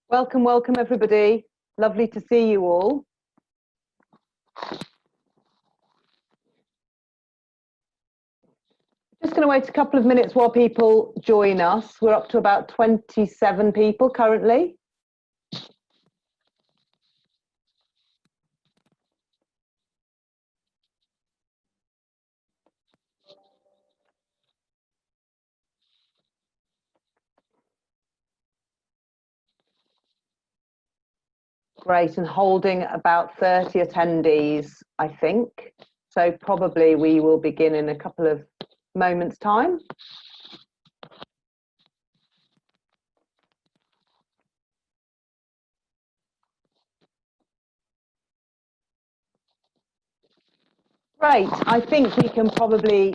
Welcome, welcome everybody. Lovely to see you all. Just going to wait a couple of minutes while people join us. We're up to about 27 people currently. Great, and holding about 30 attendees, I think. So probably we will begin in a couple of moments' time. Great, I think we can probably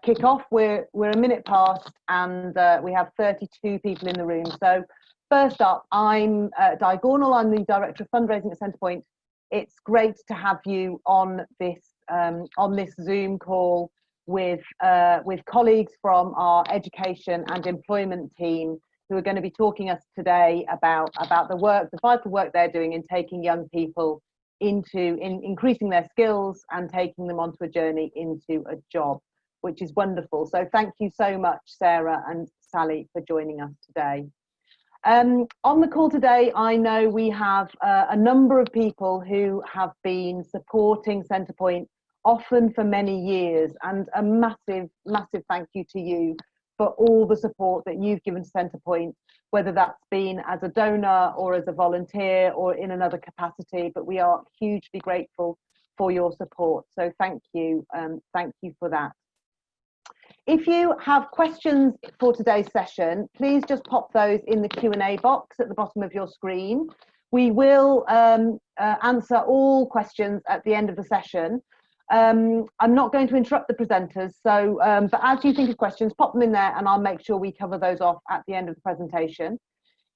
kick off. We're a minute past and we have 32 people in the room. So first up, I'm Di Gornall. I'm the Director of Fundraising at Centrepoint. It's great to have you on this Zoom call with colleagues from our education and employment team who are going to be talking us today about the vital work they're doing in taking young people into increasing their skills and taking them onto a journey into a job, which is wonderful. So thank you so much, Sarah and Sally, for joining us today. On the call today, I know we have a number of people who have been supporting Centrepoint often for many years, and a massive, massive thank you to you for all the support that you've given to Centrepoint, whether that's been as a donor or as a volunteer or in another capacity, but we are hugely grateful for your support. So thank you for that. If you have questions for today's session, please just pop those in the Q&A box at the bottom of your screen. We will answer all questions at the end of the session. I'm not going to interrupt the presenters, so but as you think of questions, pop them in there and I'll make sure we cover those off at the end of the presentation.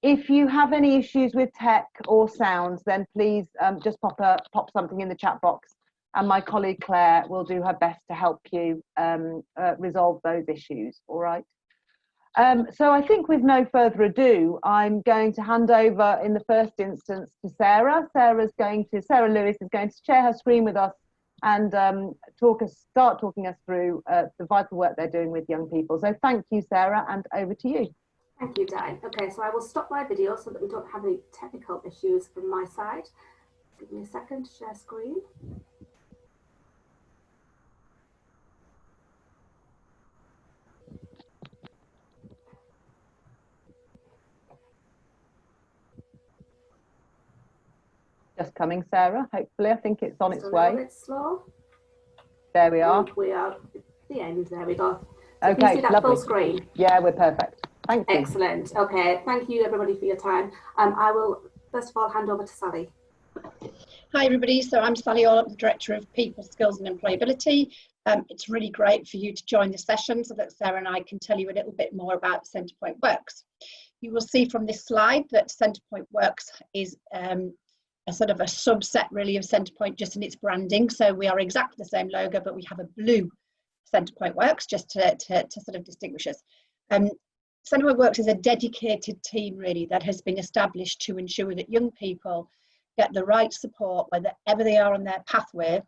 If you have any issues with tech or sound, then please just pop something in the chat box and my colleague Claire will do her best to help you resolve those issues, all right? So I think with no further ado, I'm going to hand over in the first instance to Sarah. Sara Lewis is going to share her screen with us and start talking us through the vital work they're doing with young people. So thank you, Sarah, and over to you. Thank you, Di. Okay, so I will stop my video so that we don't have any technical issues from my side. Give me a second to share screen. Just coming, Sarah. Hopefully, I think it's on its way. A little bit slow. There we are. We are at the end. There we go. So Okay, can you see that lovely. full screen? Yeah, we're perfect. Thank you. Excellent. Okay, thank you everybody for your time. I will first of all hand over to Sally. Hi everybody, so I'm Sally Orlopp, the Director of People, Skills and Employability. It's really great for you to join the session so that Sarah and I can tell you a little bit more about Centrepoint Works. You will see from this slide that Centrepoint Works is a sort of a subset really of Centrepoint just in its branding. So we are exactly the same logo, but we have a blue Centrepoint Works just to sort of distinguish us. Centrepoint Works is a dedicated team really that has been established to ensure that young people get the right support wherever they are on their pathway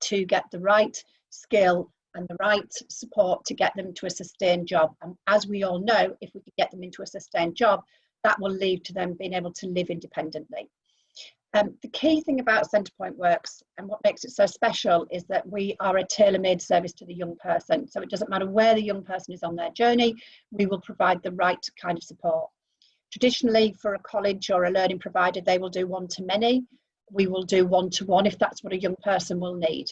to get the right skill and the right support to get them to a sustained job. And as we all know, if we can get them into a sustained job, that will lead to them being able to live independently. The key thing about Centrepoint Works and what makes it so special is that we are a tailor-made service to the young person. So it doesn't matter where the young person is on their journey, we will provide the right kind of support. Traditionally, for a college or a learning provider, they will do one-to-many. We will do one-to-one if that's what a young person will need.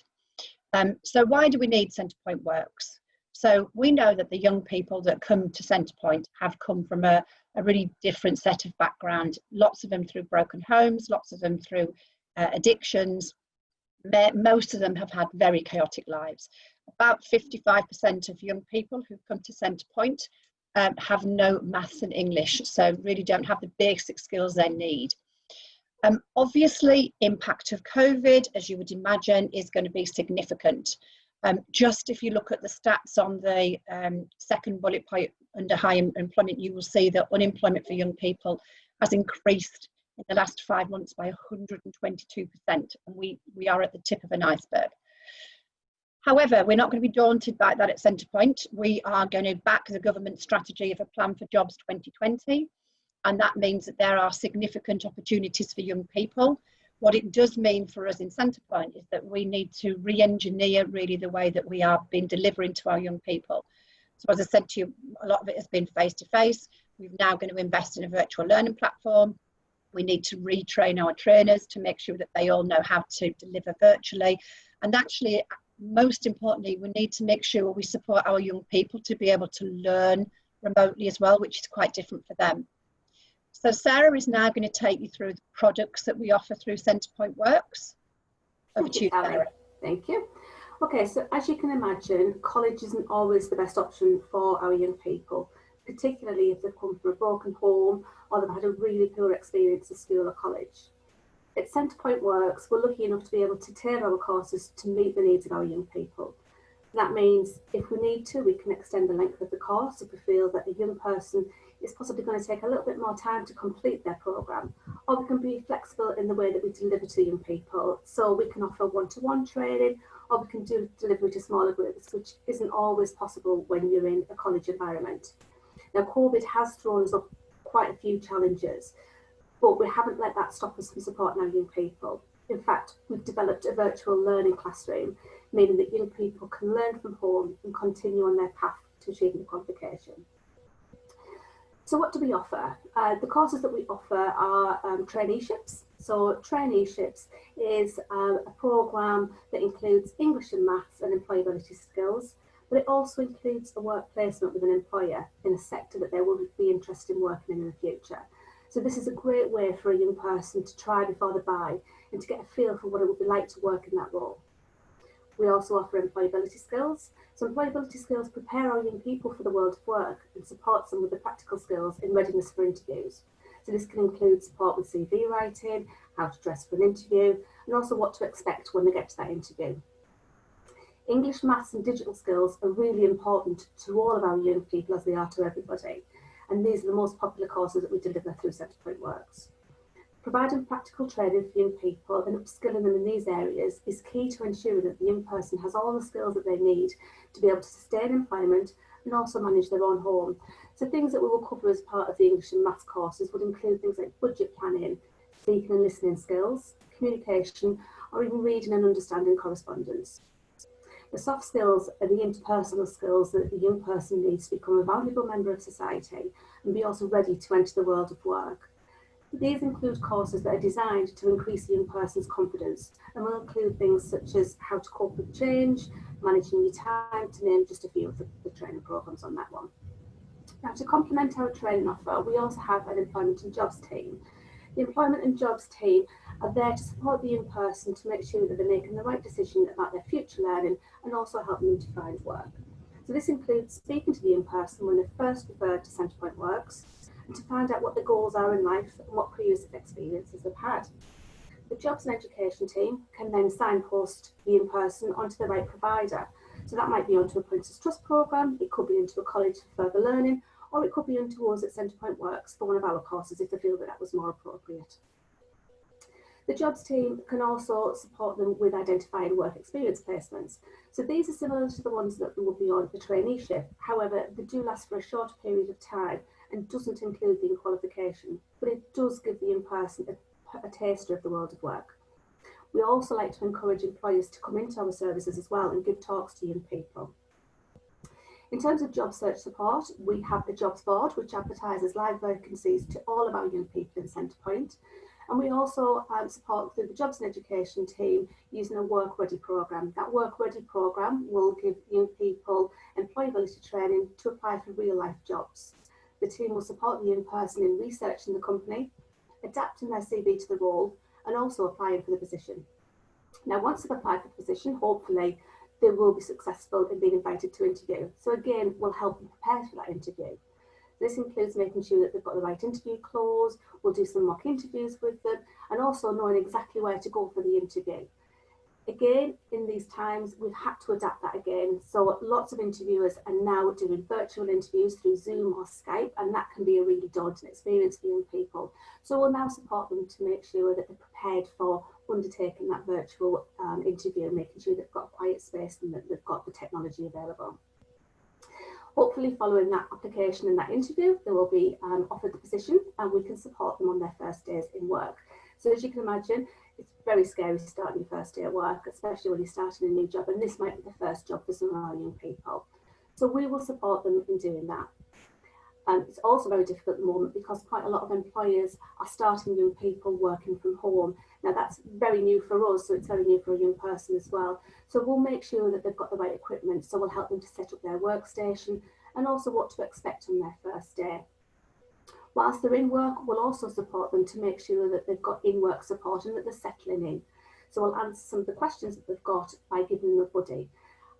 So why do we need Centrepoint Works? So we know that the young people that come to Centrepoint have come from a really different set of background, lots of them through broken homes, lots of them through addictions. Most of them have had very chaotic lives. About 55% of young people who come to Centrepoint have no maths and English, so really don't have the basic skills they need. Obviously, impact of COVID, as you would imagine, is going to be significant. Just if you look at the stats on the second bullet point under high employment, you will see that unemployment for young people has increased in the last 5 months by 122%, and we are at the tip of an iceberg. However, we're not going to be daunted by that at Centrepoint. We are going to back the government strategy of a plan for jobs 2020, and that means that there are significant opportunities for young people. What it does mean for us in Centrepoint is that we need to re-engineer really the way that we are been delivering to our young people. So as I said to you, a lot of it has been face-to-face. We're now going to invest in a virtual learning platform. We need to retrain our trainers to make sure that they all know how to deliver virtually. And actually, most importantly, we need to make sure we support our young people to be able to learn remotely as well, which is quite different for them. So Sarah is now going to take you through the products that we offer through Centrepoint Works. Over to you, Sarah. Thank you. Okay, so as you can imagine, college isn't always the best option for our young people, particularly if they've come from a broken home or they've had a really poor experience at school or college. At Centrepoint Works, we're lucky enough to be able to tailor our courses to meet the needs of our young people. That means if we need to, we can extend the length of the course if we feel that a young person is possibly going to take a little bit more time to complete their programme, or we can be flexible in the way that we deliver to young people. So we can offer one-to-one training, or we can do delivery to smaller groups, which isn't always possible when you're in a college environment. Now, COVID has thrown us up quite a few challenges, but we haven't let that stop us from supporting our young people. In fact, we've developed a virtual learning classroom, meaning that young people can learn from home and continue on their path to achieving the qualification. So what do we offer? The courses that we offer are traineeships. So traineeships is a programme that includes English and maths and employability skills, but it also includes a work placement with an employer in a sector that they will be interested in working in the future. So this is a great way for a young person to try before they buy and to get a feel for what it would be like to work in that role. We also offer employability skills. So employability skills prepare our young people for the world of work and supports them with the practical skills in readiness for interviews. So this can include support with CV writing, how to dress for an interview, and also what to expect when they get to that interview. English, maths and digital skills are really important to all of our young people as they are to everybody. And these are the most popular courses that we deliver through Centrepoint Works. Providing practical training for young people and upskilling them in these areas is key to ensuring that the young person has all the skills that they need to be able to sustain employment and also manage their own home. So things that we will cover as part of the English and maths courses would include things like budget planning, speaking and listening skills, communication, or even reading and understanding correspondence. The soft skills are the interpersonal skills that the young person needs to become a valuable member of society and be also ready to enter the world of work. These include courses that are designed to increase the young person's confidence and will include things such as how to cope with change, managing your time, to name just a few of the training programmes on that one. Now, to complement our training offer, we also have an employment and jobs team. The employment and jobs team are there to support the young person to make sure that they're making the right decision about their future learning and also helping them to find work. So this includes speaking to the young person when they first referred to Centrepoint Works and to find out what their goals are in life and what previous experiences they've had. The jobs and education team can then signpost the young person onto the right provider. So that might be onto a Prince's Trust programme, it could be into a college for further learning, or it could be into us at Centrepoint Works for one of our courses if they feel that that was more appropriate. The jobs team can also support them with identifying work experience placements. So these are similar to the ones that will be on a traineeship. However, they do last for a shorter period of time and doesn't include the qualification, but it does give the young person a taster of the world of work. We also like to encourage employers to come into our services as well and give talks to young people. In terms of job search support, we have the jobs board, which advertises live vacancies to all of our young people in Centrepoint. And we also support through the jobs and education team using a work ready programme. That work ready programme will give young people employability training to apply for real life jobs. The team will support the young person in researching the company, adapting their CV to the role, and also applying for the position. Now, once they've applied for the position, hopefully they will be successful in being invited to interview. So again, we'll help them prepare for that interview. This includes making sure that they've got the right interview clause, we'll do some mock interviews with them, and also knowing exactly where to go for the interview. Again, in these times, we've had to adapt that again. So lots of interviewers are now doing virtual interviews through Zoom or Skype, and that can be a really daunting experience for young people. So we'll now support them to make sure that they're prepared for undertaking that virtual interview, making sure they've got a quiet space and that they've got the technology available. Hopefully, following that application and that interview, they will be offered the position and we can support them on their first days in work. So as you can imagine, it's very scary starting your first day at work, especially when you're starting a new job, and this might be the first job for some of our young people. So we will support them in doing that. It's also very difficult at the moment because quite a lot of employers are starting young people working from home. Now that's very new for us, so it's very new for a young person as well. So we'll make sure that they've got the right equipment, so we'll help them to set up their workstation and also what to expect on their first day. Whilst they're in work, we'll also support them to make sure that they've got in-work support and that they're settling in. So we'll answer some of the questions that they've got by giving them a buddy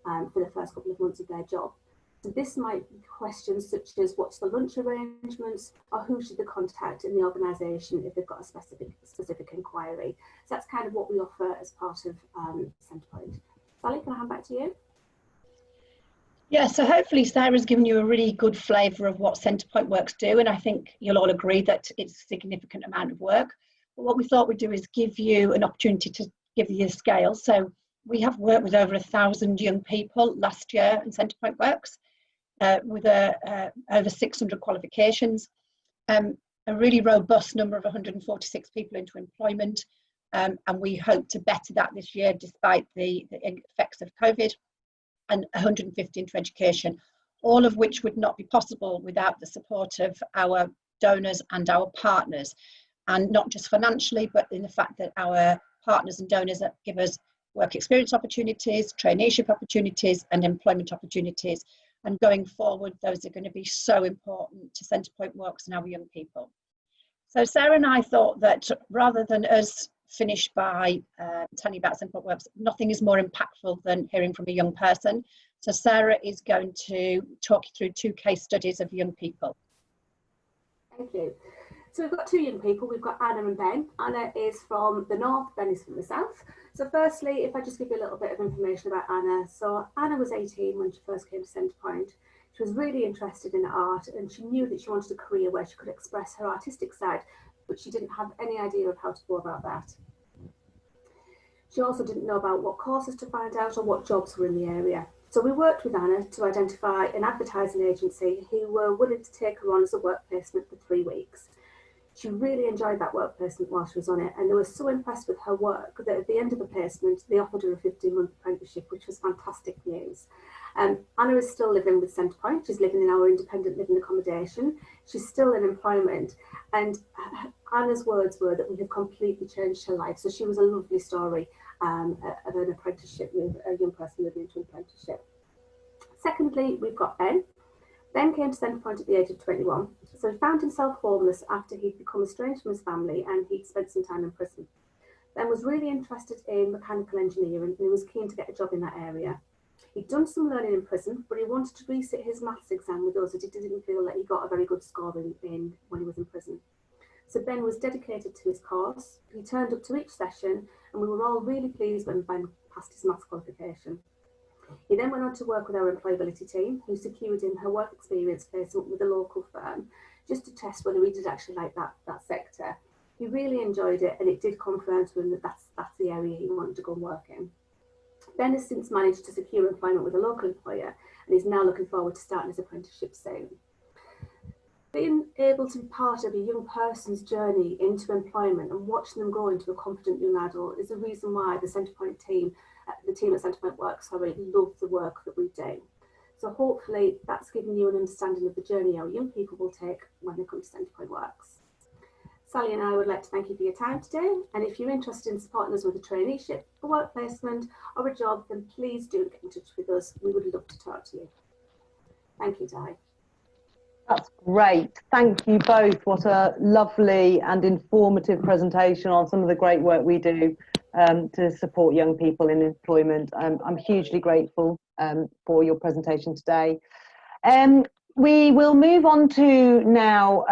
for the first couple of months of their job. So this might be questions such as what's the lunch arrangements, or who should they contact in the organisation if they've got a specific inquiry. So that's kind of what we offer as part of Centrepoint. Sally, can I hand back to you? Yeah, so hopefully Sarah's given you a really good flavour of what Centrepoint works do, and I think you'll all agree that it's a significant amount of work. But what we thought we'd do is give you an opportunity to give you a scale. So we have worked with over 1,000 young people last year in Centrepoint Works, with over 600 qualifications, a really robust number of 146 people into employment, and we hope to better that this year despite the effects of COVID, and 150 into education, all of which would not be possible without the support of our donors and our partners, and not just financially, but in the fact that our partners and donors give us work experience opportunities, traineeship opportunities, and employment opportunities. And going forward, those are going to be so important to Centrepoint Works and our young people. So Sarah and I thought that rather than us finish by telling you about Centrepoint Works, nothing is more impactful than hearing from a young person. So Sarah is going to talk you through 2 case studies of young people. Thank you. So we've got 2 young people. We've got Anna and Ben. Anna is from the north, Ben is from the south. So firstly, if I just give you a little bit of information about Anna. So Anna was 18 when she first came to Centrepoint. She was really interested in art and she knew that she wanted a career where she could express her artistic side, but she didn't have any idea of how to go about that. She also didn't know about what courses to find out or what jobs were in the area. So we worked with Anna to identify an advertising agency who were willing to take her on as a work placement for 3 weeks. She really enjoyed that work placement while she was on it, and they were so impressed with her work that at the end of the placement, they offered her a 15-month apprenticeship, which was fantastic news. Anna is still living with Centrepoint. She's living in our independent living accommodation. She's still in employment, and Anna's words were that we have completely changed her life. So she was a lovely story of an apprenticeship with a young person living into an apprenticeship. Secondly, we've got Ben. Ben came to Centrepoint at the age of 21, so he found himself homeless after he'd become estranged from his family and he'd spent some time in prison. Ben was really interested in mechanical engineering and he was keen to get a job in that area. He'd done some learning in prison, but he wanted to resit his maths exam with us as he didn't feel that he got a very good score in when he was in prison. So Ben was dedicated to his cause. He turned up to each session and we were all really pleased when Ben passed his maths qualification. He then went on to work with our employability team, who secured him her work experience placement with a local firm, just to test whether he did actually like that sector. He really enjoyed it, and it did confirm to him that that's the area he wanted to go and work in. Ben has since managed to secure employment with a local employer, and is now looking forward to starting his apprenticeship soon. Being able to be part of a young person's journey into employment and watching them grow into a confident young adult is the reason why the Centrepoint team, the team at Centrepoint Works, love the work that we do. So hopefully that's given you an understanding of the journey our young people will take when they come to Centrepoint Works. Sally and I would like to thank you for your time today, and if you're interested in supporting us with a traineeship, a work placement or a job, then please do get in touch with us. We would love to talk to you. Thank you, Di. That's great. Thank you both. What a lovely and informative presentation on some of the great work we do to support young people in employment. I'm hugely grateful for your presentation today. We will move on to now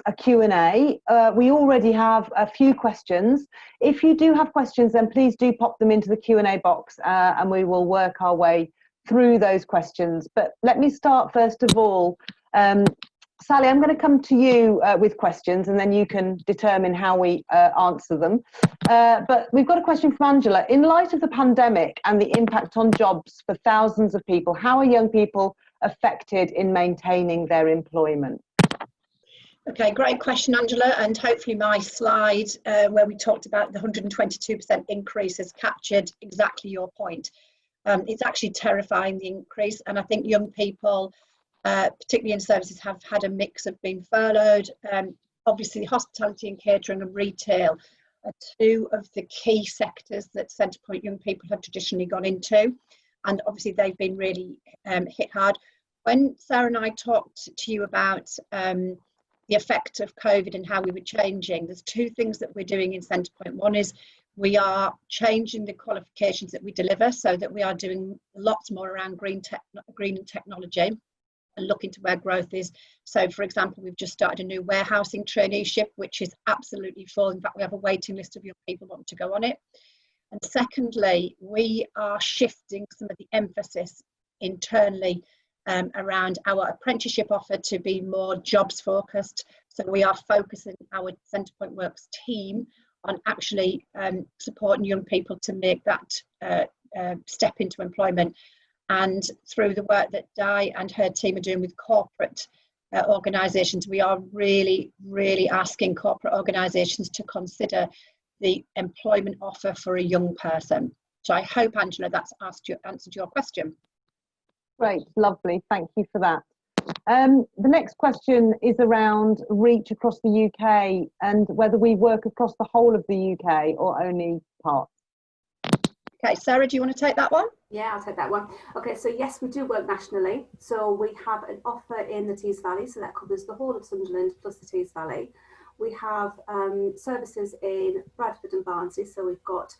a Q&A. We already have a few questions. If you do have questions, then please do pop them into the Q&A box and we will work our way through those questions. But let me start first of all. Sally, I'm going to come to you with questions and then you can determine how we answer them. But we've got a question from Angela. In light of the pandemic and the impact on jobs for thousands of people, how are young people affected in maintaining their employment? Okay, great question, Angela, and hopefully my slide where we talked about the 122% increase has captured exactly your point. It's actually terrifying, the increase, and I think young people, particularly in services, have had a mix of being furloughed. Obviously, hospitality and catering and retail are two of the key sectors that Centrepoint young people have traditionally gone into, and obviously they've been really hit hard. When Sarah and I talked to you about the effect of COVID and how we were changing, there's two things that we're doing in Centrepoint. One is we are changing the qualifications that we deliver so that we are doing lots more around green technology and looking to where growth is. So, for example, we've just started a new warehousing traineeship, which is absolutely full. In fact, we have a waiting list of young people wanting to go on it. And secondly, we are shifting some of the emphasis internally around our apprenticeship offer to be more jobs focused. So we are focusing our Centrepoint Works team on actually supporting young people to make that step into employment. And through the work that Di and her team are doing with corporate organisations, we are really, really asking corporate organisations to consider the employment offer for a young person. So I hope, Angela, that's answered your question. Great, lovely, thank you for that. The next question is around reach across the UK and whether we work across the whole of the UK or only parts. Okay, Sarah, do you want to take that one? Yeah, I'll take that one. Okay, so yes, we do work nationally. So we have an offer in the Tees Valley, so that covers the whole of Sunderland plus the Tees Valley. We have services in Bradford and Barnsley, so we've got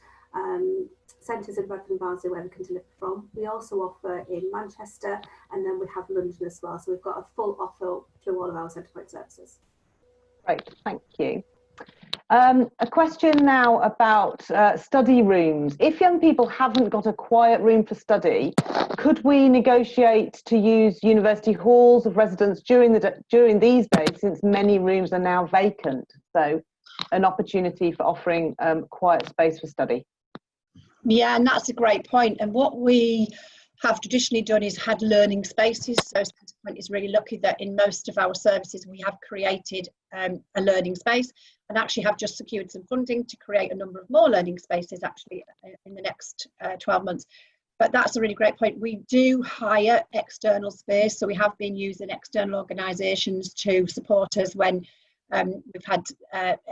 centres in Bradford and Barnsley where we can deliver from. We also offer in Manchester, and then we have London as well. So we've got a full offer through all of our Centrepoint services. Great, thank you. A question now about study rooms. If young people haven't got a quiet room for study, could we negotiate to use university halls of residence during these days, since many rooms are now vacant? So an opportunity for offering quiet space for study. Yeah, and that's a great point. And what we have traditionally done is had learning spaces. So Centrepoint is really lucky that in most of our services we have created a learning space, and actually have just secured some funding to create a number of more learning spaces actually in the next 12 months. But that's a really great point. We do hire external space, so we have been using external organisations to support us when we've had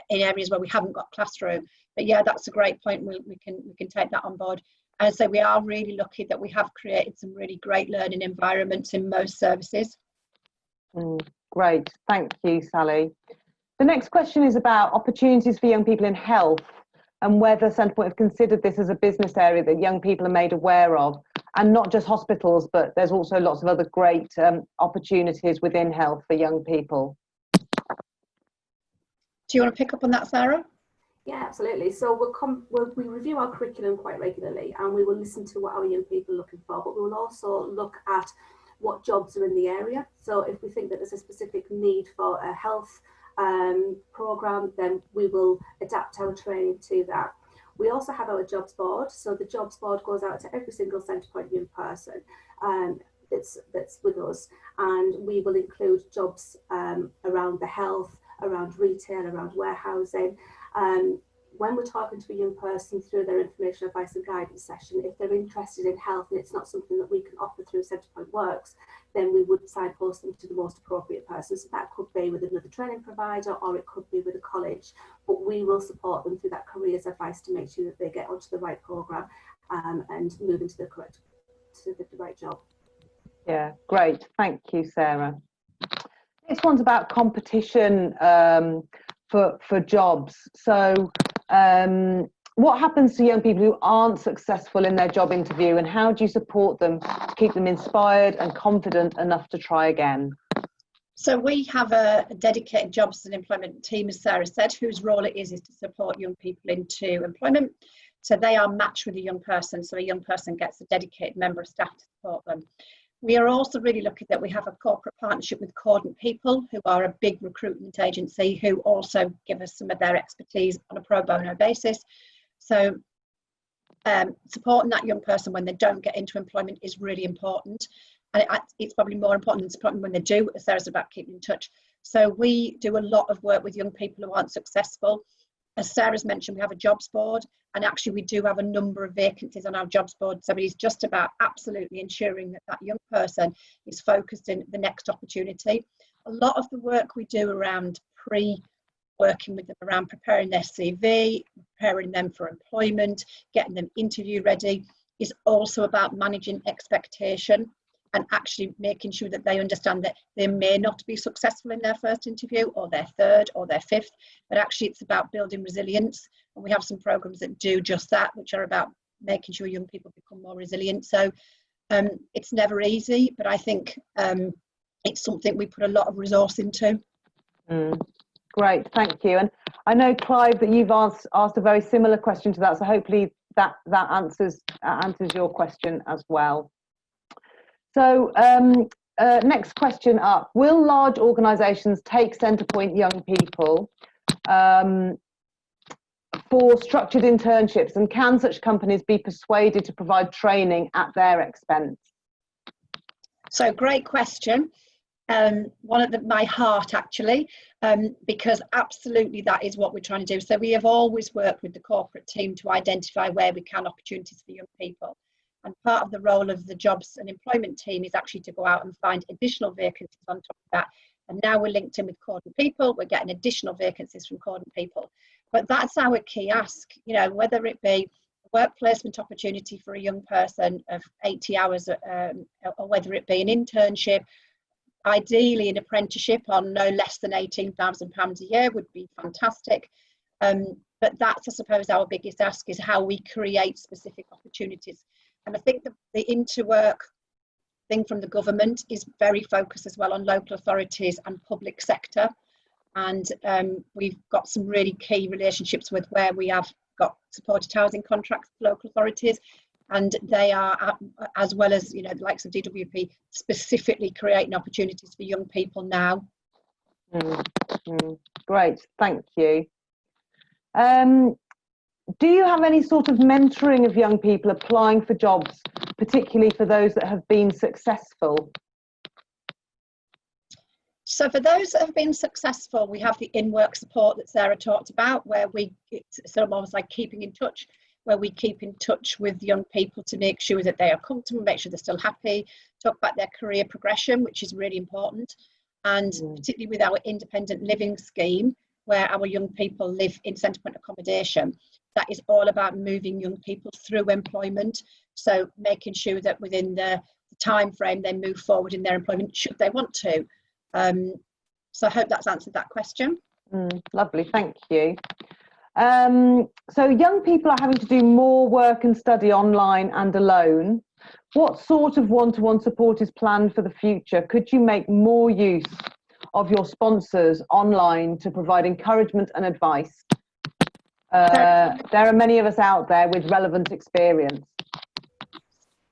in areas where we haven't got classroom. But yeah, that's a great point. We can take that on board. And so we are really lucky that we have created some really great learning environments in most services. Great, thank you, Sally. The next question is about opportunities for young people in health and whether Centrepoint have considered this as a business area that young people are made aware of, and not just hospitals, but there's also lots of other great opportunities within health for young people. Do you want to pick up on that, Sarah? Yeah, absolutely. So we review our curriculum quite regularly, and we will listen to what our young people are looking for, but we will also look at what jobs are in the area. So if we think that there's a specific need for a health programme, then we will adapt our training to that. We also have our jobs board. So the jobs board goes out to every single Centrepoint young person that's with us, and we will include jobs around the health, around retail, around warehousing. When we're talking to a young person through their information, advice and guidance session, if they're interested in health and it's not something that we can offer through Centrepoint Works, then we would signpost them to the most appropriate person. So that could be with another training provider, or it could be with a college, but we will support them through that careers advice to make sure that they get onto the right programme and move into the right job. Yeah, great. Thank you, Sarah. This one's about competition for jobs. So what happens to young people who aren't successful in their job interview, and how do you support them to keep them inspired and confident enough to try again? So we have a dedicated jobs and employment team, as Sarah said, whose role it is to support young people into employment. So they are matched with a young person, so a young person gets a dedicated member of staff to support them. We are also really lucky that we have a corporate partnership with Cordant People, who are a big recruitment agency, who also give us some of their expertise on a pro bono basis. So supporting that young person when they don't get into employment is really important. And it's probably more important than supporting when they do, as Sarah's about keeping in touch. So we do a lot of work with young people who aren't successful. As Sarah's mentioned, we have a jobs board, and actually we do have a number of vacancies on our jobs board. So it is just about absolutely ensuring that that young person is focused in the next opportunity. A lot of the work we do around working with them around preparing their CV, preparing them for employment, getting them interview ready, is also about managing expectation and actually making sure that they understand that they may not be successful in their first interview or their third or their fifth, but actually it's about building resilience. And we have some programs that do just that, which are about making sure young people become more resilient. So it's never easy, but I think it's something we put a lot of resource into. Great, thank you. And I know, Clive, that you've asked a very similar question to that, so hopefully that answers your question as well. So next question up, will large organisations take Centrepoint young people for structured internships, and can such companies be persuaded to provide training at their expense? So great question. One of my heart actually, because absolutely that is what we're trying to do. So we have always worked with the corporate team to identify where we can opportunities for young people. And part of the role of the jobs and employment team is actually to go out and find additional vacancies on top of that. And now we're linked in with Cordant People, we're getting additional vacancies from Cordant People. But that's our key ask, you know, whether it be a work placement opportunity for a young person of 80 hours, or whether it be an internship, ideally an apprenticeship on no less than £18,000 a year would be fantastic. But that's, I suppose, our biggest ask, is how we create specific opportunities. And I think the interwork thing from the government is very focused as well on local authorities and public sector. And we've got some really key relationships with where we have got supported housing contracts with local authorities. And they are, as well as, you know, the likes of DWP, specifically creating opportunities for young people now. Great, thank you. Do you have any sort of mentoring of young people applying for jobs, particularly for those that have been successful? So for those that have been successful, we have the in-work support that Sarah talked about, where it's sort of almost like keeping in touch, where we keep in touch with young people to make sure that they are comfortable, make sure they're still happy, talk about their career progression, which is really important. And particularly with our independent living scheme, where our young people live in Centrepoint accommodation, that is all about moving young people through employment. So making sure that within the time frame they move forward in their employment, should they want to. So I hope that's answered that question. Lovely, thank you. So young people are having to do more work and study online and alone. What sort of one-to-one support is planned for the future? Could you make more use of your sponsors online to provide encouragement and advice? There are many of us out there with relevant experience.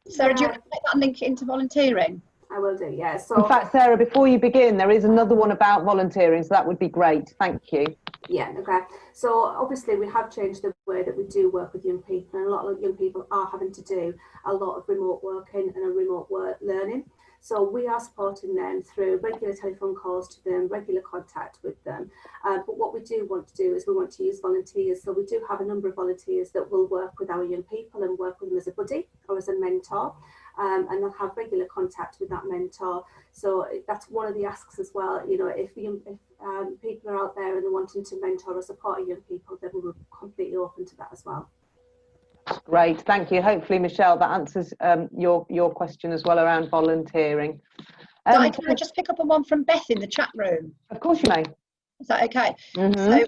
Sarah, do you want to make that link into volunteering? I will do, yeah. So, in fact, Sarah, before you begin, there is another one about volunteering, so that would be great. Thank you. Yeah, okay. So obviously we have changed the way that we do work with young people, and a lot of young people are having to do a lot of remote working and a remote work learning. So we are supporting them through regular telephone calls to them, regular contact with them. But what we do want to do is we want to use volunteers. So we do have a number of volunteers that will work with our young people and work with them as a buddy or as a mentor. And they'll have regular contact with that mentor. So that's one of the asks as well. You know, if people are out there and they're wanting to mentor or support young people, then we're completely open to that as well. Great, thank you. Hopefully, Michelle, that answers your question as well around volunteering. Can I just pick up on one from Beth in the chat room? Of course you may. Is that okay? So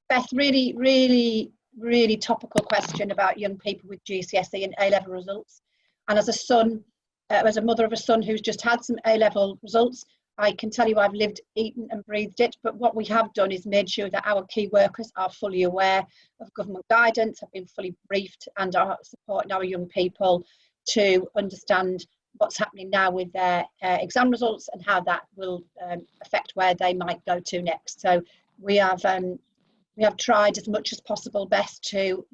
Beth, really really topical question about young people with GCSE and A-level results. And as a son, as a mother of a son who's just had some A-level results, I can tell you I've lived, eaten and breathed it. But what we have done is made sure that our key workers are fully aware of government guidance, have been fully briefed, and are supporting our young people to understand what's happening now with their exam results and how that will affect where they might go to next. So we have tried as much as possible best to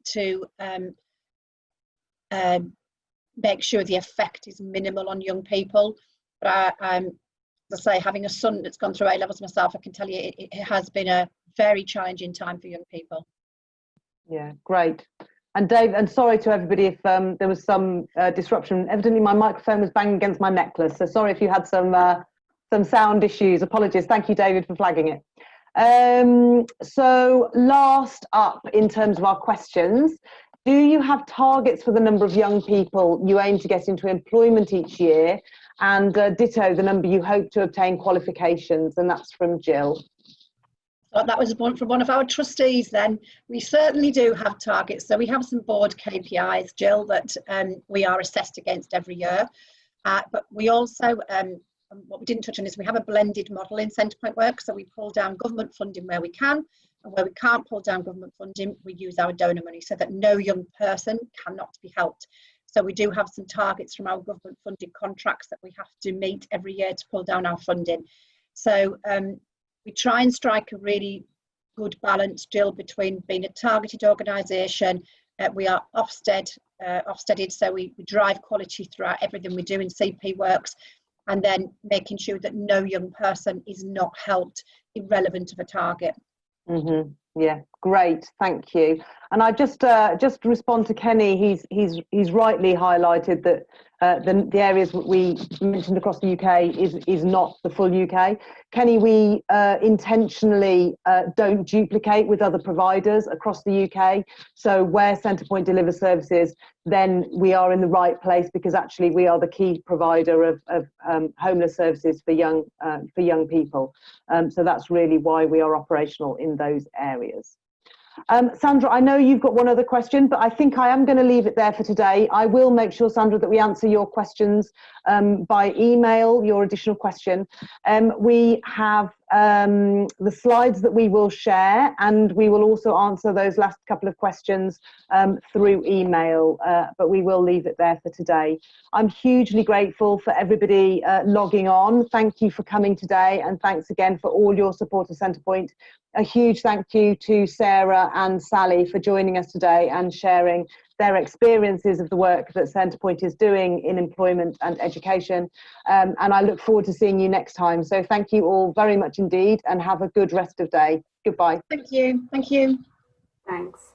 make sure the effect is minimal on young people. But as I say, having a son that's gone through A levels myself, I can tell you it has been a very challenging time for young people. Yeah, great. And Dave, and sorry to everybody if there was some disruption. Evidently my microphone was banging against my necklace, so sorry if you had some sound issues. Apologies. Thank you, David, for flagging it. So last up in terms of our questions, do you have targets for the number of young people you aim to get into employment each year? And ditto the number you hope to obtain qualifications? And that's from Jill. So that was from one of our trustees then. We certainly do have targets. So we have some board KPIs, Jill, that we are assessed against every year. But we also, what we didn't touch on is we have a blended model in Centrepoint work. So we pull down government funding where we can, and where we can't pull down government funding, we use our donor money so that no young person cannot be helped. So we do have some targets from our government funded contracts that we have to meet every year to pull down our funding. So we try and strike a really good balance, Jill, between being a targeted organisation. We are Ofsteded, so we drive quality throughout everything we do in CP Works, and then making sure that no young person is not helped irrelevant of a target. Mm-hmm. Yeah, great, thank you. And I just respond to Kenny. He's rightly highlighted that the areas that we mentioned across the UK is not the full UK. Kenny, we intentionally don't duplicate with other providers across the UK. So where Centrepoint delivers services, then we are in the right place, because actually we are the key provider of homeless services for young people. So that's really why we are operational in those areas. Sandra, I know you've got one other question, but I think I am going to leave it there for today. I will make sure, Sandra, that we answer your questions by email, your additional question. We have the slides that we will share, and we will also answer those last couple of questions through email, but we will leave it there for today. I'm hugely grateful for everybody logging on. Thank you for coming today, and thanks again for all your support of Centrepoint. A huge thank you to Sarah and Sally for joining us today and sharing their experiences of the work that Centrepoint is doing in employment and education. And I look forward to seeing you next time. So thank you all very much indeed, and have a good rest of day. Goodbye. Thank you. Thank you. Thanks.